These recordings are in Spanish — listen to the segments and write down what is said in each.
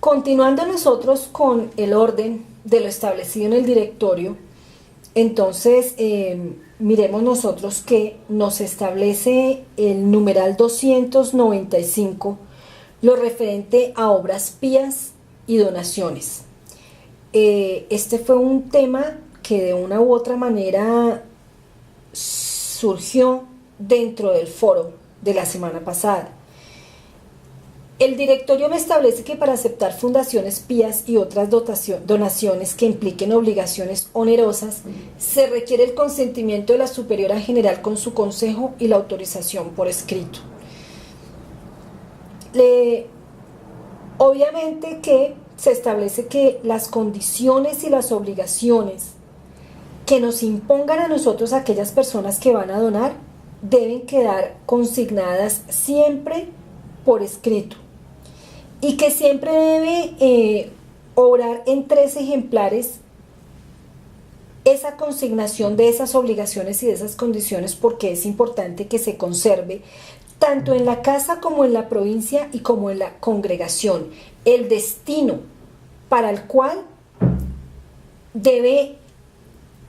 Continuando nosotros con el orden de lo establecido en el directorio, entonces miremos nosotros que nos establece el numeral 295 lo referente a obras pías y donaciones. Este fue un tema que de una u otra manera surgió dentro del foro de la semana pasada. El directorio me establece que para aceptar fundaciones pías y otras donaciones que impliquen obligaciones onerosas, se requiere el consentimiento de la superiora general con su consejo y la autorización por escrito. Obviamente que se establece que las condiciones y las obligaciones que nos impongan a nosotros aquellas personas que van a donar deben quedar consignadas siempre por escrito y que siempre debe obrar en 3 ejemplares esa consignación de esas obligaciones y de esas condiciones, porque es importante que se conserve tanto en la casa como en la provincia y como en la congregación el destino para el cual debe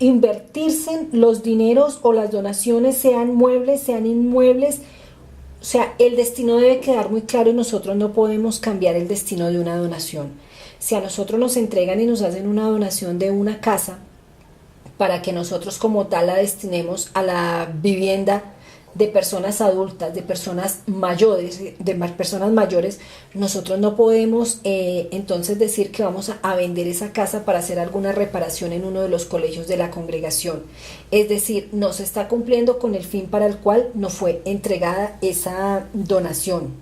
invertirse los dineros o las donaciones, sean muebles, sean inmuebles. O sea, el destino debe quedar muy claro y nosotros no podemos cambiar el destino de una donación. Si a nosotros nos entregan y nos hacen una donación de una casa para que nosotros como tal la destinemos a la vivienda de personas adultas, de personas mayores, nosotros no podemos entonces decir que vamos a vender esa casa para hacer alguna reparación en uno de los colegios de la congregación. Es decir, no se está cumpliendo con el fin para el cual nos fue entregada esa donación.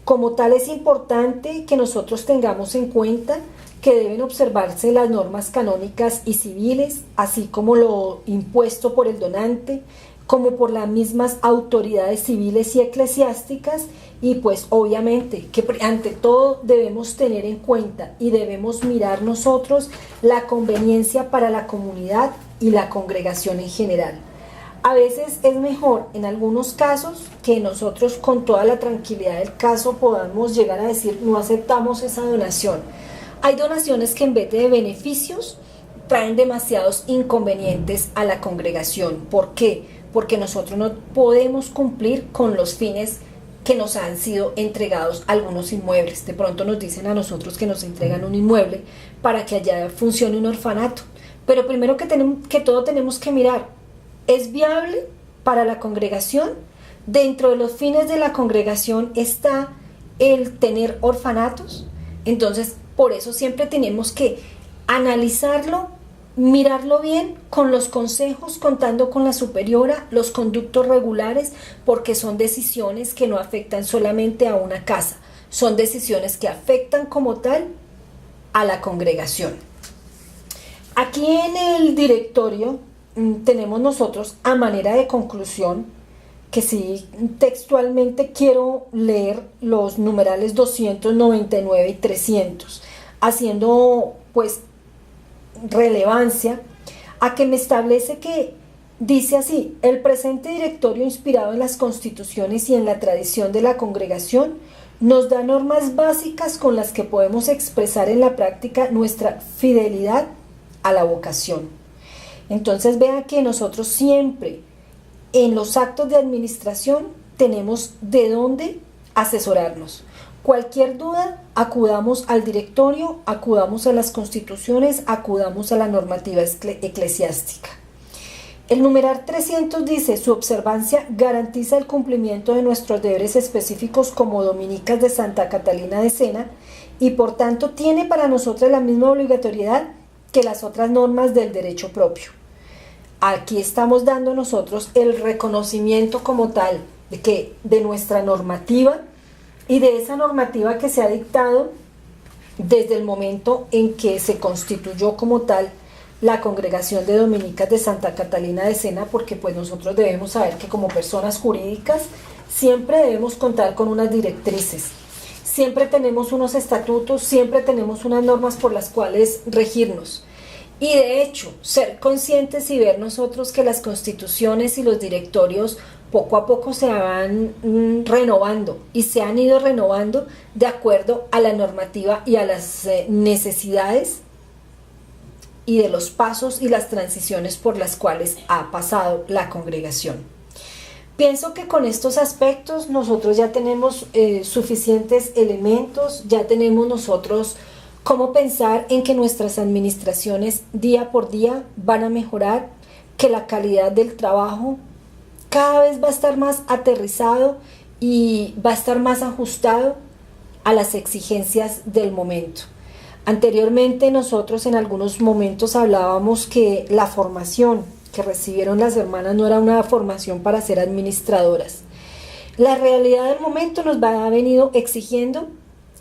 Como tal, es importante que nosotros tengamos en cuenta que deben observarse las normas canónicas y civiles, así como lo impuesto por el donante, como por las mismas autoridades civiles y eclesiásticas, y pues obviamente que ante todo debemos tener en cuenta y debemos mirar nosotros la conveniencia para la comunidad y la congregación en general. A veces es mejor en algunos casos que nosotros con toda la tranquilidad del caso podamos llegar a decir no aceptamos esa donación. Hay donaciones que en vez de beneficios traen demasiados inconvenientes a la congregación. ¿Por qué? Porque nosotros no podemos cumplir con los fines que nos han sido entregados algunos inmuebles. De pronto nos dicen a nosotros que nos entregan un inmueble para que allá funcione un orfanato. Pero primero que todo tenemos que mirar, ¿es viable para la congregación? Dentro de los fines de la congregación está el tener orfanatos. Entonces, por eso siempre tenemos que analizarlo, mirarlo bien, con los consejos, contando con la superiora, los conductos regulares, porque son decisiones que no afectan solamente a una casa, son decisiones que afectan como tal a la congregación. Aquí en el directorio tenemos nosotros a manera de conclusión, que sí textualmente quiero leer los numerales 299 y 300, haciendo pues relevancia a que me establece que dice así: el presente directorio, inspirado en las constituciones y en la tradición de la congregación, nos da normas básicas con las que podemos expresar en la práctica nuestra fidelidad a la vocación. Entonces vean que nosotros siempre en los actos de administración tenemos de dónde asesorarnos. Cualquier duda, acudamos al directorio, acudamos a las constituciones, acudamos a la normativa eclesiástica. El numeral 300 dice: su observancia garantiza el cumplimiento de nuestros deberes específicos como dominicas de Santa Catalina de Sena y por tanto tiene para nosotros la misma obligatoriedad que las otras normas del derecho propio. Aquí estamos dando nosotros el reconocimiento como tal de nuestra normativa y de esa normativa que se ha dictado desde el momento en que se constituyó como tal la Congregación de Dominicas de Santa Catalina de Sena, porque pues nosotros debemos saber que como personas jurídicas siempre debemos contar con unas directrices, siempre tenemos unos estatutos, siempre tenemos unas normas por las cuales regirnos. Y de hecho, ser conscientes y ver nosotros que las constituciones y los directorios poco a poco se van renovando y se han ido renovando de acuerdo a la normativa y a las necesidades y de los pasos y las transiciones por las cuales ha pasado la congregación. Pienso que con estos aspectos nosotros ya tenemos suficientes elementos, ya tenemos nosotros cómo pensar en que nuestras administraciones día por día van a mejorar, que la calidad del trabajo cada vez va a estar más aterrizado y va a estar más ajustado a las exigencias del momento. Anteriormente nosotros en algunos momentos hablábamos que la formación que recibieron las hermanas no era una formación para ser administradoras. La realidad del momento nos ha venido exigiendo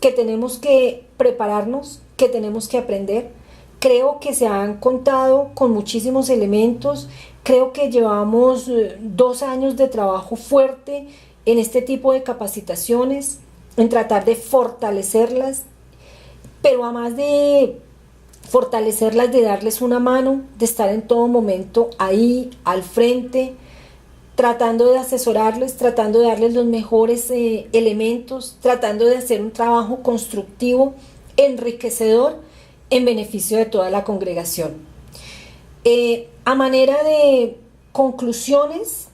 que tenemos que prepararnos, que tenemos que aprender. Creo que se han contado con muchísimos elementos, creo que llevamos 2 años de trabajo fuerte en este tipo de capacitaciones, en tratar de fortalecerlas, pero además de fortalecerlas, de darles una mano, de estar en todo momento ahí, al frente, tratando de asesorarles, tratando de darles los mejores elementos, tratando de hacer un trabajo constructivo, enriquecedor, en beneficio de toda la congregación. A manera de conclusiones,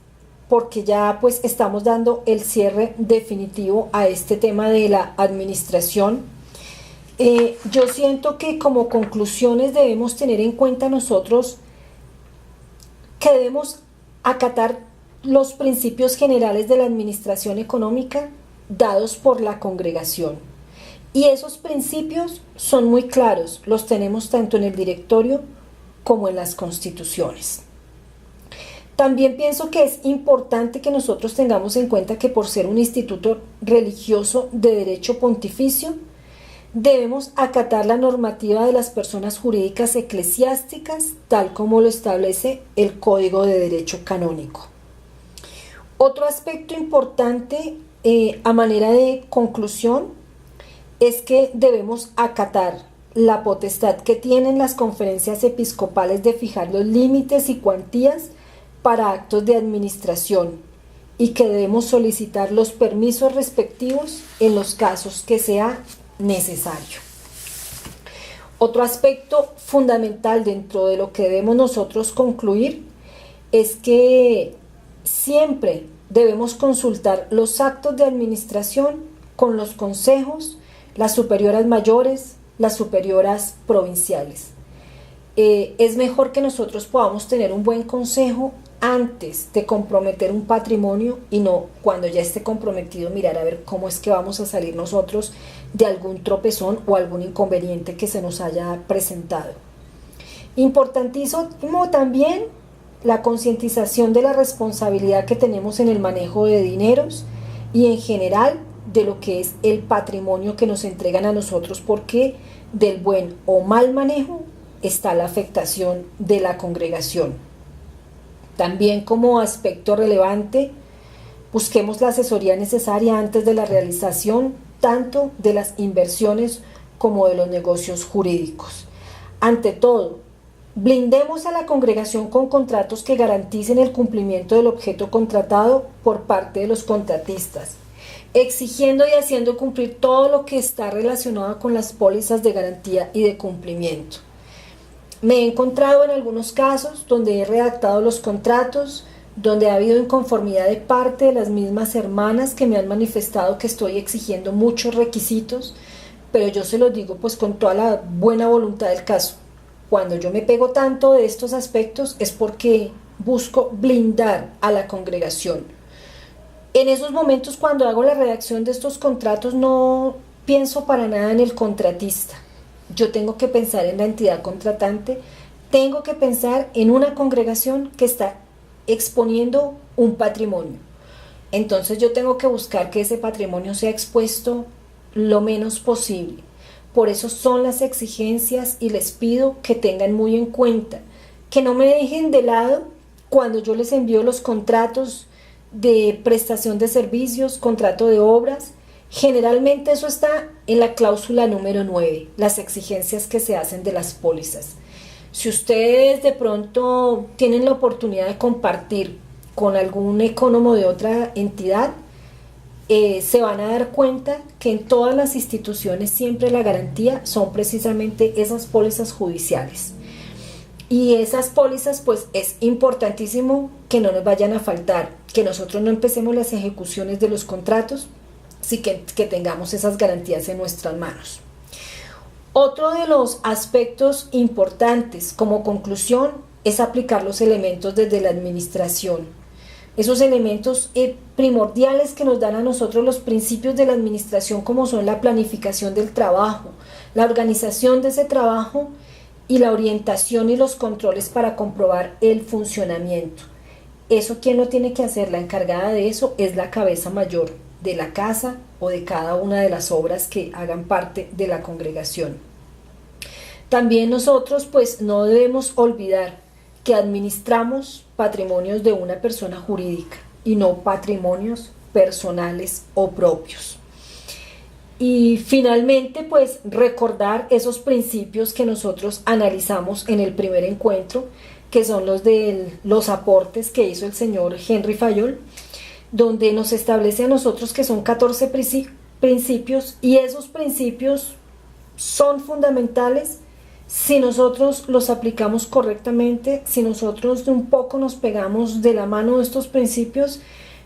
porque ya pues estamos dando el cierre definitivo a este tema de la administración, yo siento que como conclusiones debemos tener en cuenta nosotros que debemos acatar los principios generales de la administración económica dados por la congregación. Y esos principios son muy claros, los tenemos tanto en el directorio como en las constituciones. También pienso que es importante que nosotros tengamos en cuenta que por ser un instituto religioso de derecho pontificio, debemos acatar la normativa de las personas jurídicas eclesiásticas, tal como lo establece el Código de Derecho Canónico. Otro aspecto importante a manera de conclusión es que debemos acatar la potestad que tienen las conferencias episcopales de fijar los límites y cuantías para actos de administración y que debemos solicitar los permisos respectivos en los casos que sea necesario. Otro aspecto fundamental dentro de lo que debemos nosotros concluir es que siempre debemos consultar los actos de administración con los consejos, las superioras mayores, las superioras provinciales. Es mejor que nosotros podamos tener un buen consejo antes de comprometer un patrimonio y no cuando ya esté comprometido mirar a ver cómo es que vamos a salir nosotros de algún tropezón o algún inconveniente que se nos haya presentado. Importantísimo también la concientización de la responsabilidad que tenemos en el manejo de dineros y en general de lo que es el patrimonio que nos entregan a nosotros, porque del buen o mal manejo está la afectación de la congregación. También como aspecto relevante, busquemos la asesoría necesaria antes de la realización tanto de las inversiones como de los negocios jurídicos. Ante todo, blindemos a la congregación con contratos que garanticen el cumplimiento del objeto contratado por parte de los contratistas, exigiendo y haciendo cumplir todo lo que está relacionado con las pólizas de garantía y de cumplimiento. Me he encontrado en algunos casos donde he redactado los contratos, donde ha habido inconformidad de parte de las mismas hermanas que me han manifestado que estoy exigiendo muchos requisitos, pero yo se los digo pues con toda la buena voluntad del caso. Cuando yo me pego tanto de estos aspectos es porque busco blindar a la congregación. En esos momentos, cuando hago la redacción de estos contratos, no pienso para nada en el contratista. Yo tengo que pensar en la entidad contratante, tengo que pensar en una congregación que está exponiendo un patrimonio. Entonces yo tengo que buscar que ese patrimonio sea expuesto lo menos posible. Por eso son las exigencias y les pido que tengan muy en cuenta, que no me dejen de lado cuando yo les envío los contratos de prestación de servicios, contrato de obras. Generalmente eso está en la cláusula número 9, las exigencias que se hacen de las pólizas. Si ustedes de pronto tienen la oportunidad de compartir con algún ecónomo de otra entidad, se van a dar cuenta que en todas las instituciones siempre la garantía son precisamente esas pólizas judiciales. Y esas pólizas, pues es importantísimo que no nos vayan a faltar, que nosotros no empecemos las ejecuciones de los contratos, sí que tengamos esas garantías en nuestras manos. Otro de los aspectos importantes como conclusión es aplicar los elementos desde la administración. Esos elementos primordiales que nos dan a nosotros los principios de la administración, como son la planificación del trabajo, la organización de ese trabajo y la orientación y los controles para comprobar el funcionamiento. Eso, ¿quién lo tiene que hacer? La encargada de eso es la cabeza mayor de la casa o de cada una de las obras que hagan parte de la congregación. También nosotros pues no debemos olvidar que administramos patrimonios de una persona jurídica y no patrimonios personales o propios. Y finalmente, pues recordar esos principios que nosotros analizamos en el primer encuentro, que son los de los aportes que hizo el señor Henry Fayol, donde nos establece a nosotros que son 14 principios, y esos principios son fundamentales si nosotros los aplicamos correctamente. Si nosotros de un poco nos pegamos de la mano de estos principios,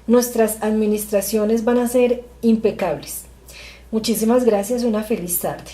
nuestras administraciones van a ser impecables. Muchísimas gracias y una feliz tarde.